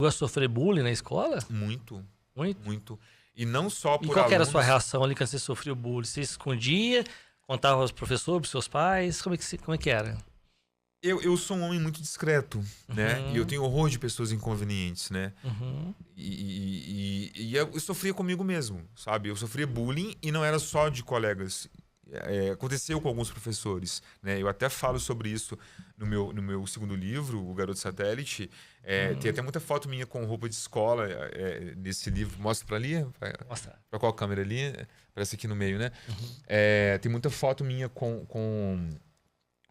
Gosta de sofrer bullying na escola? Muito, Muito? muito. E não só por E qual que era a alunos... sua reação ali quando você sofreu bullying? Você escondia? Contava aos professores, pros seus pais? Como é que era? Eu sou um homem muito discreto, né? E eu Uhum. tenho horror de pessoas inconvenientes, né? Uhum. E eu sofria comigo mesmo, sabe? Eu sofria bullying e não era só de colegas. Aconteceu com alguns professores, né? Eu até falo sobre isso no meu segundo livro, O Garoto Satélite. Tem até muita foto minha com roupa de escola nesse livro. Mostra pra ali? Mostra. Pra qual câmera ali? Parece aqui no meio, né? Tem muita foto minha com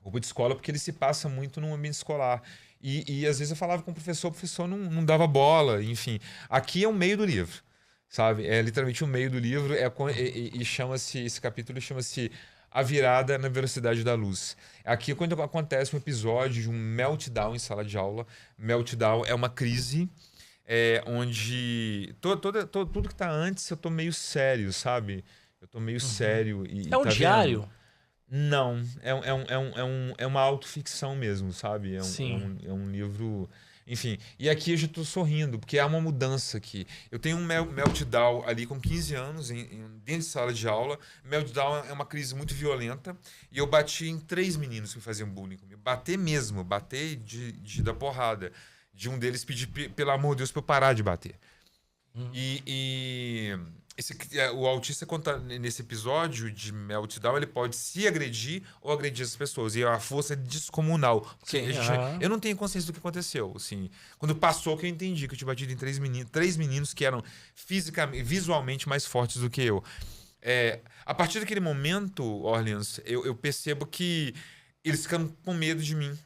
roupa de escola, porque ele se passa muito no ambiente escolar. E às vezes eu falava com o professor não dava bola, enfim. Aqui é o meio do livro, sabe? É literalmente o meio do livro, e chama-se, esse capítulo chama-se A Virada na Velocidade da Luz. Aqui é quando acontece um episódio de um meltdown em sala de aula. Meltdown é uma crise onde tudo que tá antes eu tô meio sério, sabe? Eu tô meio sério e É um tá diário? vendo? Não, é uma autoficção mesmo, sabe? Sim. É um livro. Enfim, e aqui eu já tô sorrindo, porque há uma mudança aqui. Eu tenho um meltdown ali com 15 anos, dentro de sala de aula. Meltdown é uma crise muito violenta. E eu bati em 3 meninos que me faziam bullying comigo. Bater mesmo, bater de dar porrada. De um deles pedir, pelo amor de Deus, pra eu parar de bater. O autista conta nesse episódio de meltdown, ele pode se agredir ou agredir as pessoas. E a força é descomunal. Porque eu não tenho consciência do que aconteceu. Assim, quando passou que eu entendi que eu tinha batido em 3 meninos que eram fisicamente, visualmente mais fortes do que eu. A partir daquele momento, Orleans, eu percebo que eles ficam com medo de mim.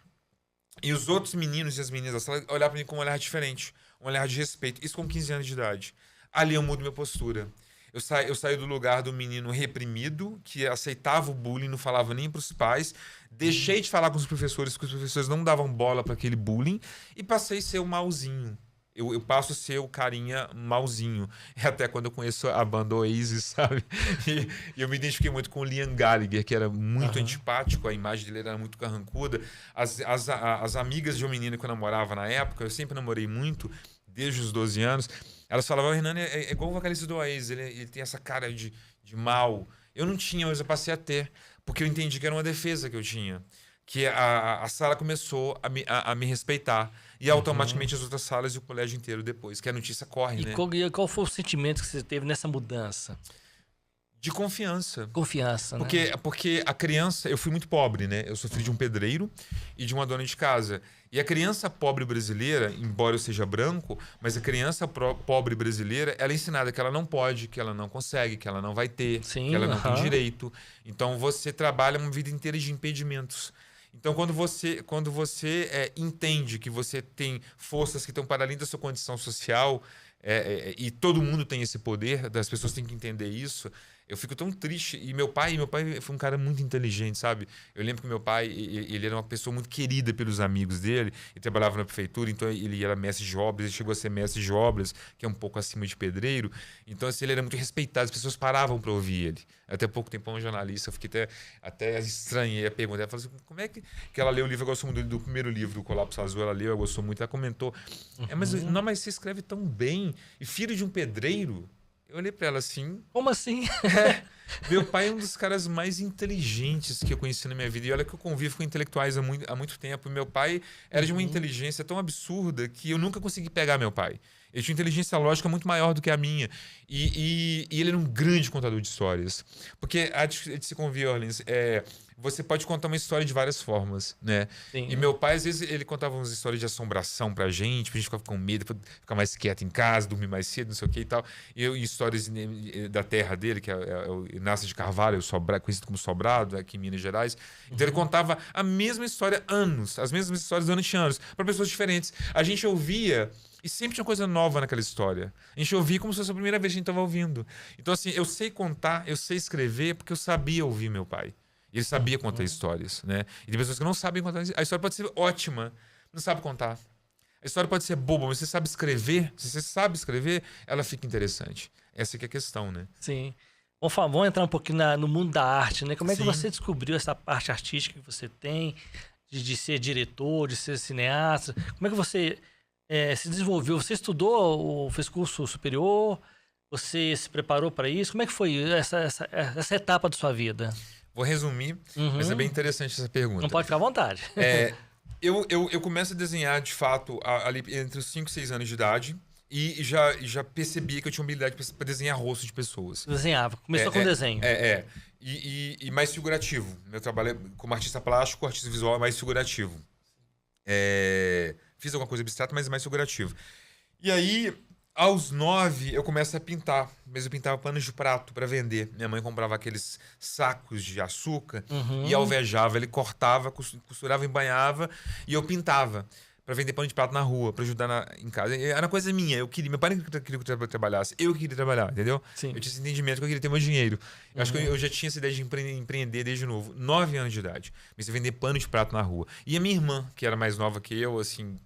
E os outros meninos e as meninas da sala olhavam para mim com um olhar diferente, um olhar de respeito. Isso com 15 anos de idade. Ali eu mudo minha postura. Eu saio do lugar do menino reprimido, que aceitava o bullying, não falava nem para os pais. Deixei de falar com os professores, porque os professores não davam bola para aquele bullying. E passei a ser o malzinho. Eu passo a ser o carinha malzinho. Até quando eu conheço a banda Oasis, sabe? E eu me identifiquei muito com o Liam Gallagher, que era muito antipático, a imagem dele era muito carrancuda. As amigas de uma menina que eu namorava na época, eu sempre namorei muito, desde os 12 anos, elas falavam, o Hernani é igual o vocalista do Oasis, ele tem essa cara de mal. Eu não tinha, mas eu passei a ter, porque eu entendi que era uma defesa que eu tinha. Que a sala começou a me respeitar. E automaticamente as outras salas e o colégio inteiro depois. Que a notícia corre, né? Qual foi o sentimento que você teve nessa mudança? De confiança. Confiança, né? Porque a criança... Eu fui muito pobre, né? Eu sofri de um pedreiro e de uma dona de casa. E a criança pobre brasileira, embora eu seja branco, mas a criança pobre brasileira, ela é ensinada que ela não pode, que ela não consegue, que ela não vai ter, que ela não tem direito. Então você trabalha uma vida inteira de impedimentos. Então, quando você entende que você tem forças que estão para além da sua condição social, e todo mundo tem esse poder, as pessoas têm que entender isso, eu fico tão triste. E meu pai foi um cara muito inteligente, sabe? Eu lembro que meu pai, ele era uma pessoa muito querida pelos amigos dele, ele trabalhava na prefeitura, então ele era mestre de obras, ele chegou a ser mestre de obras, que é um pouco acima de pedreiro. Então, assim, ele era muito respeitado, as pessoas paravam para ouvir ele. Até pouco tempo, um jornalista, eu fiquei até estranhei a pergunta. Ela falou assim, como é que ela leu o livro? Eu gosto muito do primeiro livro, O Colapso Azul, ela leu, ela gostou muito, ela comentou. Mas você escreve tão bem. E filho de um pedreiro... Eu olhei pra ela assim... Como assim? Meu pai é um dos caras mais inteligentes que eu conheci na minha vida. E olha que eu convivo com intelectuais há muito tempo. E meu pai era de uma inteligência tão absurda que eu nunca consegui pegar meu pai. Ele tinha uma inteligência lógica muito maior do que a minha. E ele era um grande contador de histórias. Porque a de se convir, Orleans, você pode contar uma história de várias formas, né? Sim. E meu pai, às vezes, ele contava umas histórias de assombração pra gente ficar com medo, pra ficar mais quieto em casa, dormir mais cedo, não sei o que e tal. E histórias da terra dele, que é o Inácio de Carvalho, conhecido como Sobrado, aqui em Minas Gerais. Então ele contava a mesma história as mesmas histórias durante anos, para pessoas diferentes. A gente ouvia... E sempre tinha coisa nova naquela história. A gente ouvia como se fosse a primeira vez que a gente estava ouvindo. Então, assim, eu sei contar, eu sei escrever, porque eu sabia ouvir meu pai. E ele sabia contar histórias, né? E tem pessoas que não sabem contar. A história pode ser ótima, não sabe contar. A história pode ser boba, mas você sabe escrever. Se você sabe escrever, ela fica interessante. Essa que é a questão, né? Sim. Vamos entrar um pouquinho no mundo da arte, né? Como é que Sim. você descobriu essa parte artística que você tem, de ser diretor, de ser cineasta? Como é que você se desenvolveu? Você estudou, fez curso superior? Você se preparou para isso? Como é que foi essa etapa da sua vida? Vou resumir, mas é bem interessante essa pergunta. Não pode ficar à vontade. Eu começo a desenhar, de fato, ali entre os 5 e 6 anos de idade. E já percebia que eu tinha habilidade para desenhar rosto de pessoas. Desenhava. Começou com desenho. E mais figurativo. Meu trabalho é como artista plástico, artista visual é mais figurativo. Fiz alguma coisa abstrata, mas é mais figurativo. E aí, aos 9, eu começo a pintar. Mas eu pintava panos de prato para vender. Minha mãe comprava aqueles sacos de açúcar e alvejava. Ele cortava, costurava, embanhava e eu pintava. Pra vender pano de prato na rua, pra ajudar em casa. Era uma coisa minha. Meu pai não queria que eu trabalhasse. Eu queria trabalhar, entendeu? Sim. Eu tinha esse entendimento que eu queria ter meu dinheiro. Eu acho que eu já tinha essa ideia de empreender desde novo. 9 anos de idade. Comecei a vender pano de prato na rua. E a minha irmã, que era mais nova que eu, assim,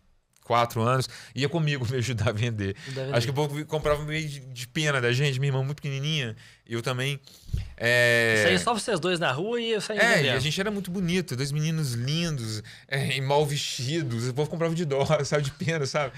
4 anos, ia comigo me ajudar a vender. Acho que o povo comprava meio de pena da gente. Minha irmã muito pequenininha. Eu também. Saía só vocês dois na rua e eu saía vendendo. E a gente era muito bonito. 2 meninos lindos, e mal vestidos. O povo comprava de dó, sabe? De pena, sabe?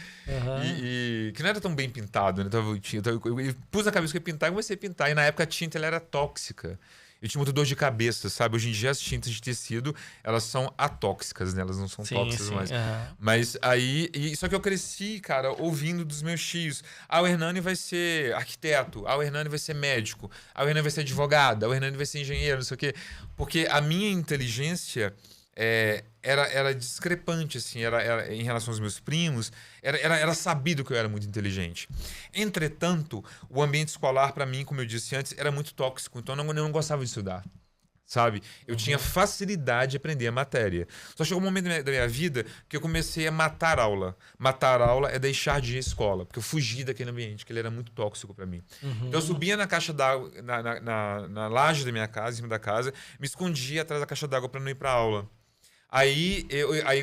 E que não era tão bem pintado, né? Eu pus na cabeça que ia pintar e comecei a pintar. E na época a tinta ela era tóxica. Eu tinha muita dor de cabeça, sabe? Hoje em dia as tintas de tecido, elas são atóxicas, né? Elas não são tóxicas mais. Mas aí... Só que eu cresci, cara, ouvindo dos meus tios. O Hernani vai ser arquiteto. O Hernani vai ser médico. O Hernani vai ser advogado. O Hernani vai ser engenheiro, não sei o quê. Porque a minha inteligência... era discrepante, assim, era em relação aos meus primos, era sabido que eu era muito inteligente. Entretanto, o ambiente escolar, para mim, como eu disse antes, era muito tóxico, então eu não gostava de estudar, sabe? Eu tinha facilidade de aprender a matéria. Só chegou um momento da minha vida que eu comecei a matar aula. Matar aula é deixar de ir à escola, porque eu fugi daquele ambiente, que ele era muito tóxico para mim. Então eu subia na caixa d'água, na laje da minha casa, em cima da casa, me escondia atrás da caixa d'água para não ir para aula. Aí,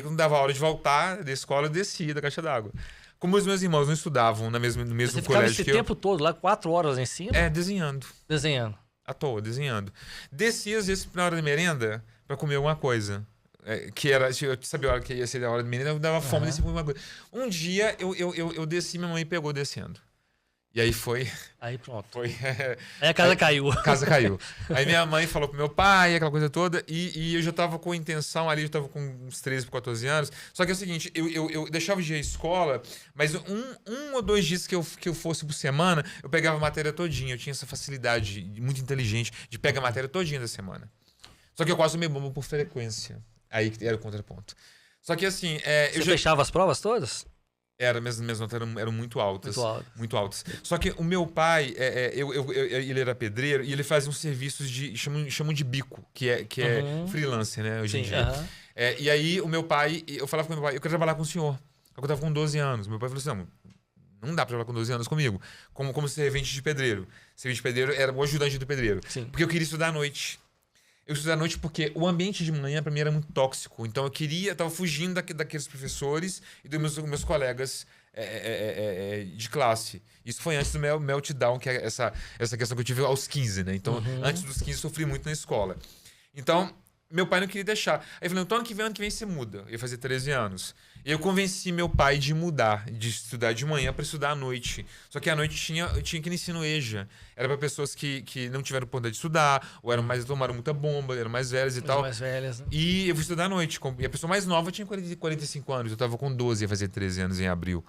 quando dava a hora de voltar da escola, eu descia da caixa d'água. Como os meus irmãos não estudavam no mesmo colégio que eu... Você ficava esse tempo todo lá, 4 horas em cima? Desenhando. Desenhando. À toa, desenhando. Descia, às vezes, na hora da merenda, pra comer alguma coisa. Que era... Eu sabia a hora que ia ser a hora da merenda, eu dava fome, descia pra comer alguma coisa. Um dia, eu desci, minha mãe pegou descendo. E aí foi... Aí pronto. Aí a casa caiu. A casa caiu. Aí minha mãe falou pro meu pai, aquela coisa toda, e eu já tava com intenção ali, eu tava com uns 13, 14 anos. Só que é o seguinte, eu deixava de ir à escola, mas um ou 2 dias que eu fosse por semana, eu pegava a matéria todinha. Eu tinha essa facilidade muito inteligente de pegar a matéria todinha da semana. Só que eu quase meio bomba por frequência. Aí que era o contraponto. Só que assim... Você fechava as provas todas? Minhas notas eram muito altas. Muito altas. Só que o meu pai, ele era pedreiro e ele fazia uns serviços chamam de bico, que é freelancer, né, hoje em dia. E aí o meu pai, eu falava com o meu pai, eu quero trabalhar com o senhor. Eu tava com 12 anos. Meu pai falou assim, não dá pra trabalhar com 12 anos comigo. Como servente de pedreiro. Servente de pedreiro era o ajudante do pedreiro. Sim. Porque eu queria estudar à noite. Eu estudei à noite porque o ambiente de manhã pra mim era muito tóxico. Então eu tava fugindo daqueles professores e dos meus colegas de classe. Isso foi antes do meu meltdown, que é essa questão que eu tive aos 15, né? Então, antes dos 15 eu sofri muito na escola. Então, meu pai não queria deixar. Aí eu falei, então ano que vem você muda. Eu ia fazer 13 anos. E eu convenci meu pai de mudar, de estudar de manhã para estudar à noite. Só que à noite tinha que ensino EJA. Era para pessoas que não tiveram oportunidade de estudar, ou tomaram muita bomba, eram mais velhas e tal. Mais velhas, né? E eu fui estudar à noite. E a pessoa mais nova tinha 45 anos. Eu tava com 12, ia fazer 13 anos em abril.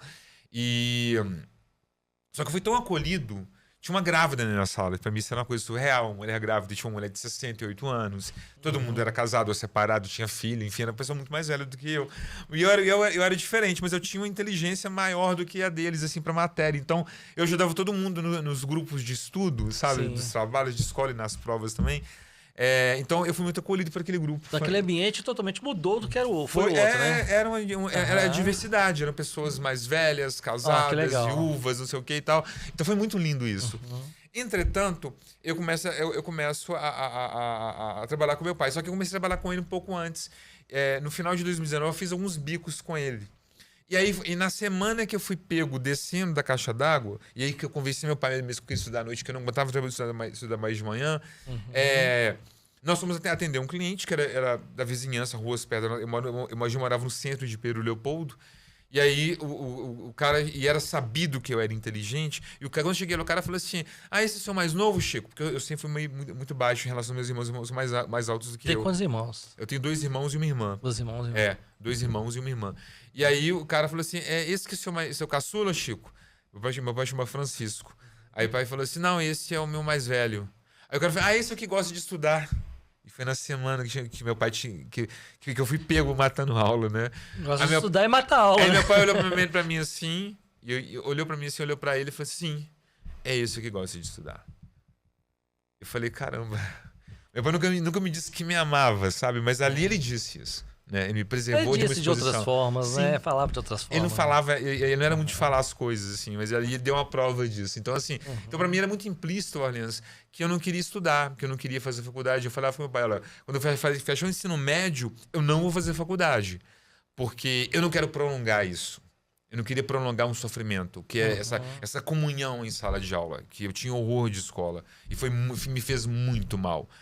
Só que eu fui tão acolhido. Tinha uma grávida na minha sala. Pra mim isso era uma coisa surreal. Uma mulher grávida, tinha uma mulher de 68 anos. Todo mundo era casado ou separado, tinha filho. Enfim, era uma pessoa muito mais velha do que eu. E eu era diferente, mas eu tinha uma inteligência maior do que a deles, assim, pra matéria. Então, eu ajudava todo mundo nos grupos de estudo, sabe? Sim. Dos trabalhos de escola e nas provas também. Então, eu fui muito acolhido por aquele grupo. Aquele ambiente totalmente mudou do que era o outro, né? Era a diversidade. Eram pessoas mais velhas, casadas, viúvas, não sei o que e tal. Então, foi muito lindo isso. Entretanto, eu começo a trabalhar com meu pai. Só que eu comecei a trabalhar com ele um pouco antes. No final de 2019, eu fiz alguns bicos com ele. E na semana que eu fui pego descendo da caixa d'água, e aí que eu convenci meu pai mesmo que estudar à noite, que eu não botava estudar mais de manhã, nós fomos até atender um cliente que era da vizinhança, ruas perto. Eu morava no centro de Pedro Leopoldo, E aí o cara, e era sabido que eu era inteligente, e o cara, quando eu cheguei lá, o cara falou assim, esse é o seu mais novo, Chico? Porque eu sempre fui muito baixo em relação aos meus irmãos mais altos do que Tem eu. quantos irmãos? Eu tenho 2 irmãos e uma irmã. 2 irmãos e uma. 2 irmãos e uma irmã. E aí o cara falou assim, esse que é seu caçula, Chico? Meu pai chama Francisco. Aí o pai falou assim, não, esse é o meu mais velho. Aí o cara falou, esse é o que gosta de estudar. E foi na semana que meu pai tinha. Que eu fui pego matando aula, né? Gosta de estudar e matar aula. Aí meu pai olhou pra mim assim, olhou pra mim assim, olhou pra ele e falou assim: é isso que gosta de estudar. Eu falei, caramba. Meu pai nunca me disse que me amava, sabe? Mas ali ele disse isso. Né? Ele me preservou ele disse de uma exposição. De outras formas, Sim. né? Falava de outras formas. Ele não falava, ele não era muito de falar as coisas, assim, mas ali ele deu uma prova disso. Então, assim, então pra mim era muito implícito, Orleans, que eu não queria estudar, que eu não queria fazer faculdade. Eu falava pro meu pai, olha, quando eu fechar o ensino médio, eu não vou fazer faculdade, porque eu não quero prolongar isso. Eu não queria prolongar um sofrimento, que é essa comunhão em sala de aula, que eu tinha horror de escola. E me fez muito mal.